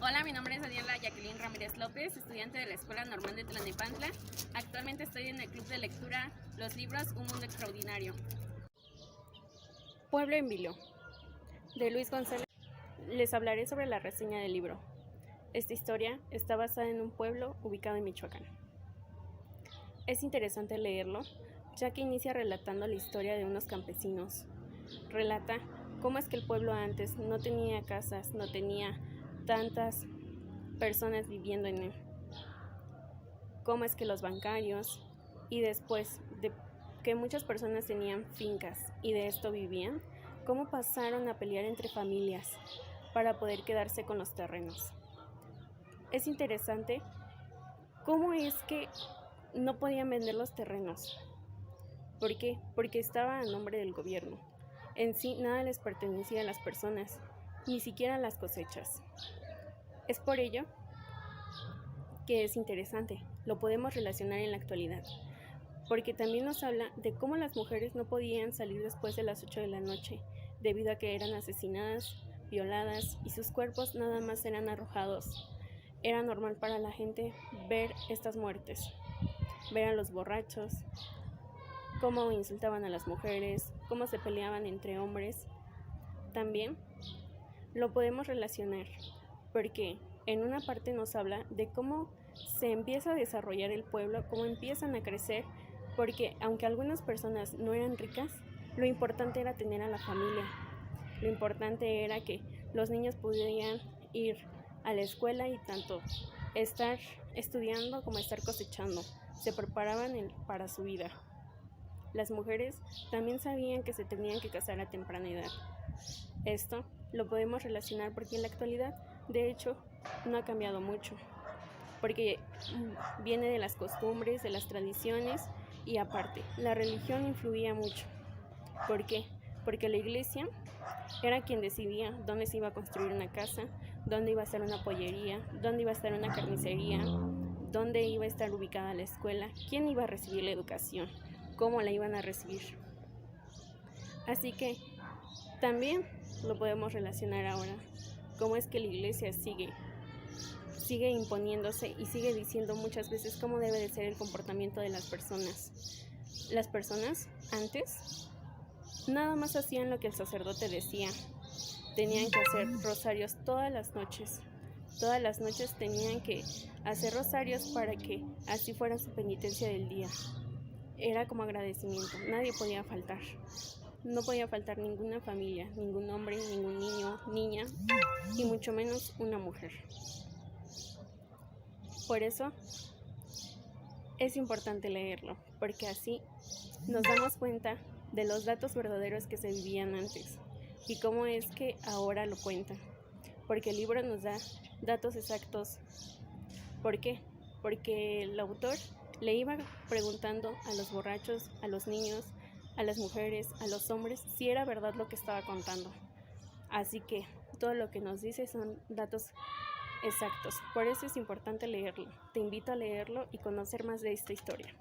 Hola, mi nombre es Daniela Jacqueline Ramírez López, estudiante de la Escuela Normal de Tlalnepantla. Actualmente estoy en el club de lectura Los Libros, Un Mundo Extraordinario. Pueblo en Vilo, de Luis González. Les hablaré sobre la reseña del libro. Esta historia está basada en un pueblo ubicado en Michoacán. Es interesante leerlo, ya que inicia relatando la historia de unos campesinos. Relata cómo es que el pueblo antes no tenía casas, no tenía tantas personas viviendo en él. Cómo es que los bancarios, y después de que muchas personas tenían fincas y de esto vivían, cómo pasaron a pelear entre familias para poder quedarse con los terrenos. Es interesante cómo es que no podían vender los terrenos. ¿Por qué? Porque estaba a nombre del gobierno. En sí nada les pertenecía a las personas, ni siquiera las cosechas. Es por ello que es interesante, lo podemos relacionar en la actualidad, porque también nos habla de cómo las mujeres no podían salir después de las 8 de la noche, debido a que eran asesinadas, violadas y sus cuerpos nada más eran arrojados. Era normal para la gente ver estas muertes, ver a los borrachos, cómo insultaban a las mujeres, cómo se peleaban entre hombres. También lo podemos relacionar, porque en una parte nos habla de cómo se empieza a desarrollar el pueblo, cómo empiezan a crecer, porque aunque algunas personas no eran ricas, lo importante era tener a la familia. Lo importante era que los niños pudieran ir a la escuela y tanto estar estudiando como estar cosechando. Se preparaban para su vida. Las mujeres también sabían que se tenían que casar a temprana edad. Esto lo podemos relacionar porque en la actualidad, de hecho, no ha cambiado mucho, porque viene de las costumbres, de las tradiciones y aparte, la religión influía mucho. ¿Por qué? Porque la iglesia era quien decidía dónde se iba a construir una casa, dónde iba a estar una pollería, dónde iba a estar una carnicería, dónde iba a estar ubicada la escuela, quién iba a recibir la educación, cómo la iban a recibir. Así que también lo podemos relacionar ahora, cómo es que la iglesia sigue imponiéndose y sigue diciendo muchas veces cómo debe de ser el comportamiento de las personas. Las personas antes nada más hacían lo que el sacerdote decía. Tenían que hacer rosarios todas las noches. Todas las noches tenían que hacer rosarios para que así fuera su penitencia del día. Era como agradecimiento, nadie podía faltar. No podía faltar ninguna familia, ningún hombre, ningún niño, niña, y mucho menos una mujer. Por eso es importante leerlo, porque así nos damos cuenta de los datos verdaderos que se vivían antes y cómo es que ahora lo cuentan. Porque el libro nos da datos exactos. ¿Por qué? Porque el autor le iba preguntando a los borrachos, a los niños, a las mujeres, a los hombres, si era verdad lo que estaba contando. Así que todo lo que nos dice son datos exactos. Por eso es importante leerlo. Te invito a leerlo y conocer más de esta historia.